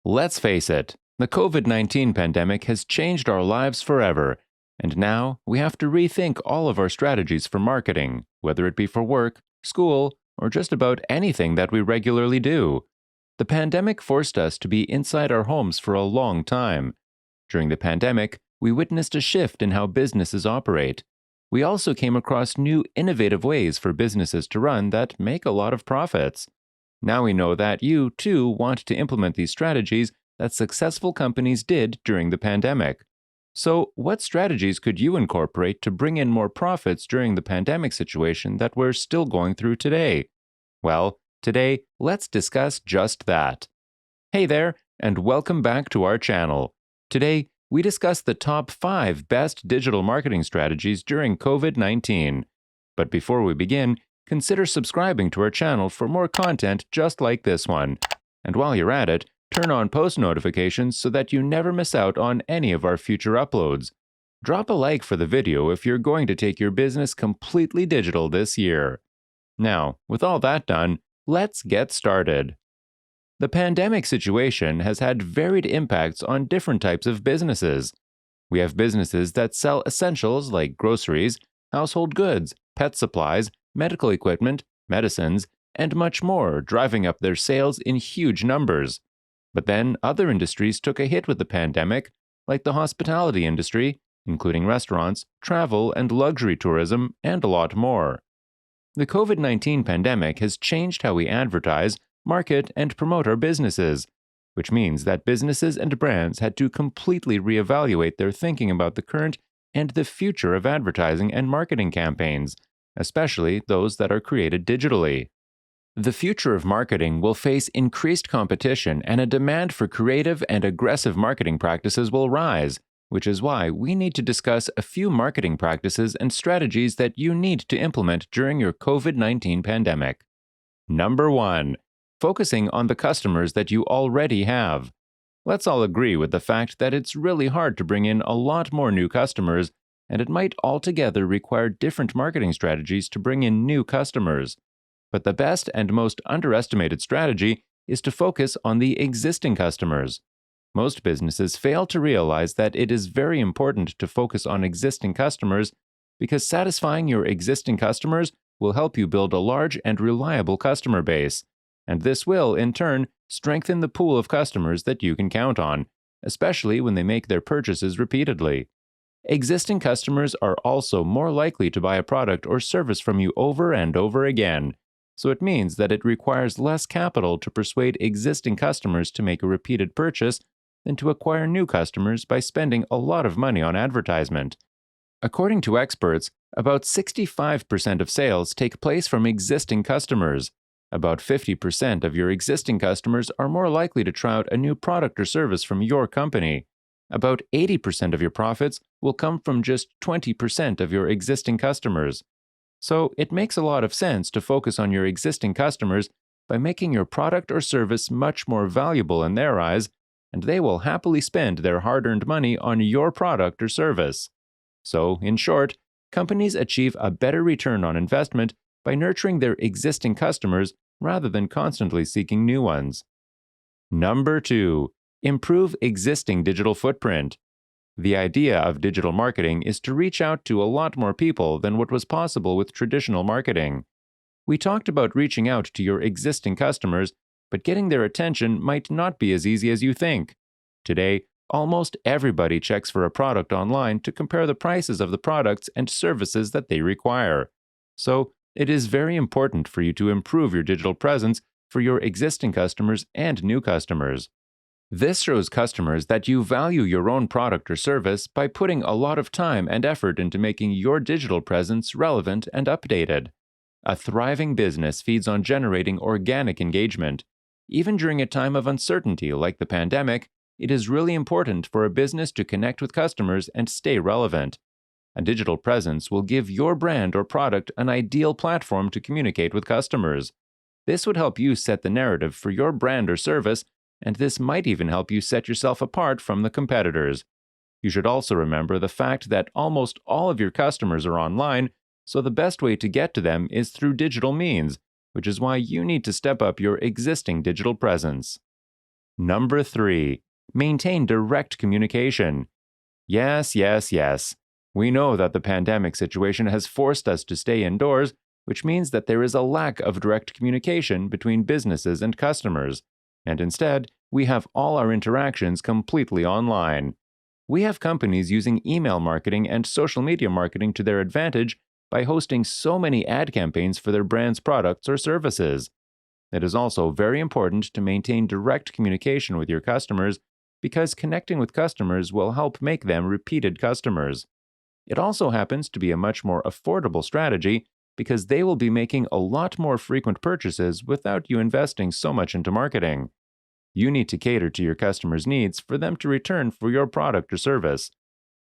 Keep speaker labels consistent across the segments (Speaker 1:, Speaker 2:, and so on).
Speaker 1: Let's face it, the COVID-19 pandemic has changed our lives forever, and now we have to rethink all of our strategies for marketing, whether it be for work, school, or just about anything that we regularly do. The pandemic forced us to be inside our homes for a long time. During the pandemic, we witnessed a shift in how businesses operate. We also came across new innovative ways for businesses to run that make a lot of profits. Now we know that you, too, want to implement these strategies that successful companies did during the pandemic. So, what strategies could you incorporate to bring in more profits during the pandemic situation that we're still going through today? Well, today, let's discuss just that. Hey there, and welcome back to our channel. Today, we discuss the top 5 best digital marketing strategies during COVID-19. But before we begin, consider subscribing to our channel for more content just like this one. And while you're at it, turn on post notifications so that you never miss out on any of our future uploads. Drop a like for the video if you're going to take your business completely digital this year. Now, with all that done, let's get started. The pandemic situation has had varied impacts on different types of businesses. We have businesses that sell essentials like groceries, household goods, pet supplies, medical equipment, medicines, and much more, driving up their sales in huge numbers. But then other industries took a hit with the pandemic, like the hospitality industry, including restaurants, travel and luxury tourism, and a lot more. The COVID-19 pandemic has changed how we advertise, market, and promote our businesses, which means that businesses and brands had to completely reevaluate their thinking about the current and the future of advertising and marketing campaigns, especially those that are created digitally. The future of marketing will face increased competition, and a demand for creative and aggressive marketing practices will rise, which is why we need to discuss a few marketing practices and strategies that you need to implement during your COVID-19 pandemic. Number 1. Focusing on the customers that you already have. Let's all agree with the fact that it's really hard to bring in a lot more new customers, and it might altogether require different marketing strategies to bring in new customers. But the best and most underestimated strategy is to focus on the existing customers. Most businesses fail to realize that it is very important to focus on existing customers because satisfying your existing customers will help you build a large and reliable customer base. And this will, in turn, strengthen the pool of customers that you can count on, especially when they make their purchases repeatedly. Existing customers are also more likely to buy a product or service from you over and over again, so it means that it requires less capital to persuade existing customers to make a repeated purchase than to acquire new customers by spending a lot of money on advertisement. According to experts, about 65% of sales take place from existing customers. About 50% of your existing customers are more likely to try out a new product or service from your company. About 80% of your profits will come from just 20% of your existing customers. So it makes a lot of sense to focus on your existing customers by making your product or service much more valuable in their eyes, and they will happily spend their hard-earned money on your product or service. So, in short, companies achieve a better return on investment by nurturing their existing customers rather than constantly seeking new ones. Number 2. Improve existing digital footprint. The idea of digital marketing is to reach out to a lot more people than what was possible with traditional marketing. We talked about reaching out to your existing customers, but getting their attention might not be as easy as you think. Today, almost everybody checks for a product online to compare the prices of the products and services that they require. So, it is very important for you to improve your digital presence for your existing customers and new customers. This shows customers that you value your own product or service by putting a lot of time and effort into making your digital presence relevant and updated. A thriving business feeds on generating organic engagement. Even during a time of uncertainty like the pandemic, it is really important for a business to connect with customers and stay relevant. A digital presence will give your brand or product an ideal platform to communicate with customers. This would help you set the narrative for your brand or service, and this might even help you set yourself apart from the competitors. You should also remember the fact that almost all of your customers are online, so the best way to get to them is through digital means, which is why you need to step up your existing digital presence. Number 3. Maintain direct communication. Yes, yes, yes. We know that the pandemic situation has forced us to stay indoors, which means that there is a lack of direct communication between businesses and customers, and instead, we have all our interactions completely online. We have companies using email marketing and social media marketing to their advantage by hosting so many ad campaigns for their brand's products or services. It is also very important to maintain direct communication with your customers because connecting with customers will help make them repeated customers. It also happens to be a much more affordable strategy because they will be making a lot more frequent purchases without you investing so much into marketing. You need to cater to your customers' needs for them to return for your product or service.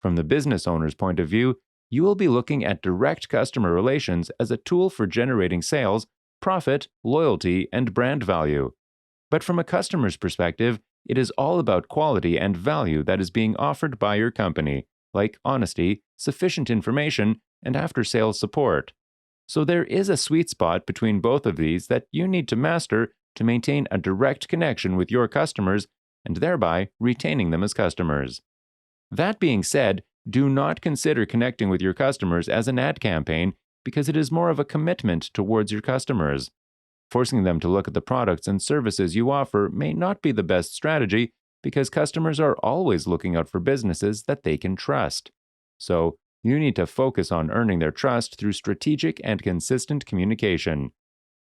Speaker 1: From the business owner's point of view, you will be looking at direct customer relations as a tool for generating sales, profit, loyalty, and brand value. But from a customer's perspective, it is all about quality and value that is being offered by your company, like honesty, sufficient information, and after-sales support. So there is a sweet spot between both of these that you need to master to maintain a direct connection with your customers and thereby retaining them as customers. That being said, do not consider connecting with your customers as an ad campaign because it is more of a commitment towards your customers. Forcing them to look at the products and services you offer may not be the best strategy because customers are always looking out for businesses that they can trust. So, you need to focus on earning their trust through strategic and consistent communication.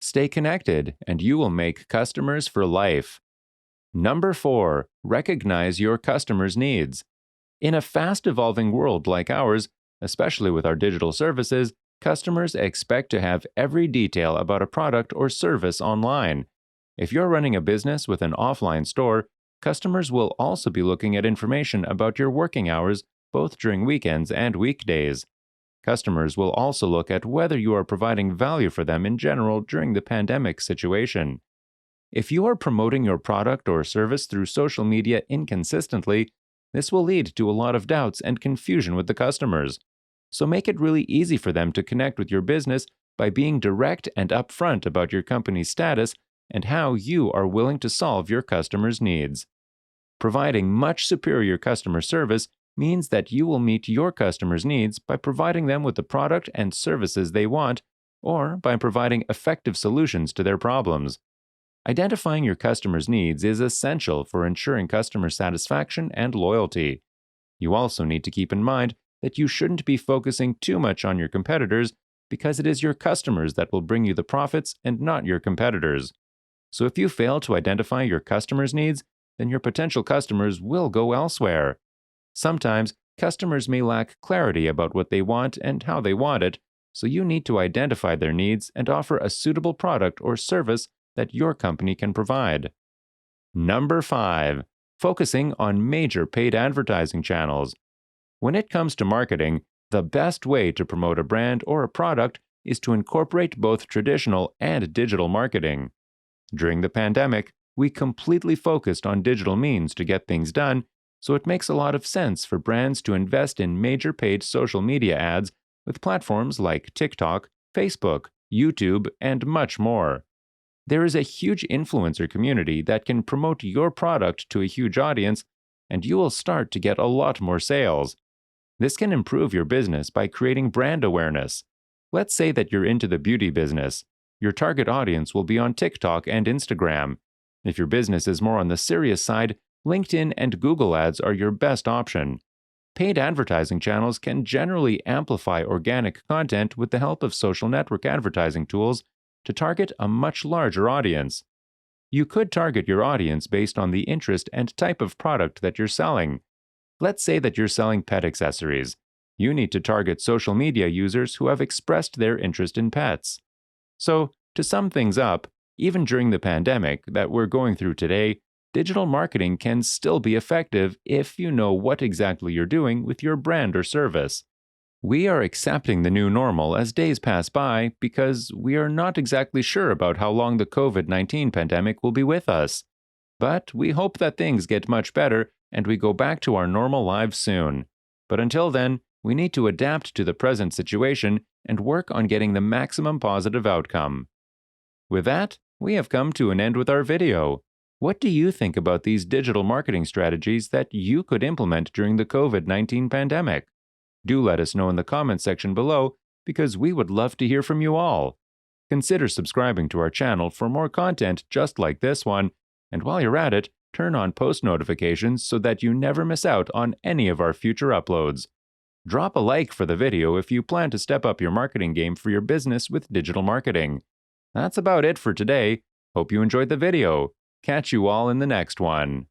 Speaker 1: Stay connected, and you will make customers for life. Number 4. Recognize your customers' needs. In a fast-evolving world like ours, especially with our digital services, customers expect to have every detail about a product or service online. If you're running a business with an offline store, customers will also be looking at information about your working hours, both during weekends and weekdays. Customers will also look at whether you are providing value for them in general during the pandemic situation. If you are promoting your product or service through social media inconsistently, this will lead to a lot of doubts and confusion with the customers. So make it really easy for them to connect with your business by being direct and upfront about your company's status and how you are willing to solve your customers' needs. Providing much superior customer service means that you will meet your customers' needs by providing them with the product and services they want, or by providing effective solutions to their problems. Identifying your customers' needs is essential for ensuring customer satisfaction and loyalty. You also need to keep in mind that you shouldn't be focusing too much on your competitors because it is your customers that will bring you the profits and not your competitors. So if you fail to identify your customers' needs, then your potential customers will go elsewhere. Sometimes, customers may lack clarity about what they want and how they want it, so you need to identify their needs and offer a suitable product or service that your company can provide. Number 5. Focusing on major paid advertising channels. When it comes to marketing, the best way to promote a brand or a product is to incorporate both traditional and digital marketing. During the pandemic, we completely focused on digital means to get things done, so it makes a lot of sense for brands to invest in major paid social media ads with platforms like TikTok, Facebook, YouTube, and much more. There is a huge influencer community that can promote your product to a huge audience, and you will start to get a lot more sales. This can improve your business by creating brand awareness. Let's say that you're into the beauty business. Your target audience will be on TikTok and Instagram. If your business is more on the serious side, LinkedIn and Google Ads are your best option. Paid advertising channels can generally amplify organic content with the help of social network advertising tools to target a much larger audience. You could target your audience based on the interest and type of product that you're selling. Let's say that you're selling pet accessories. You need to target social media users who have expressed their interest in pets. So, to sum things up, even during the pandemic that we're going through today, digital marketing can still be effective if you know what exactly you're doing with your brand or service. We are accepting the new normal as days pass by because we are not exactly sure about how long the COVID-19 pandemic will be with us. But we hope that things get much better and we go back to our normal lives soon. But until then, we need to adapt to the present situation and work on getting the maximum positive outcome. With that, we have come to an end with our video. What do you think about these digital marketing strategies that you could implement during the COVID-19 pandemic? Do let us know in the comments section below because we would love to hear from you all. Consider subscribing to our channel for more content just like this one, and while you're at it, turn on post notifications so that you never miss out on any of our future uploads. Drop a like for the video if you plan to step up your marketing game for your business with digital marketing. That's about it for today. Hope you enjoyed the video. Catch you all in the next one.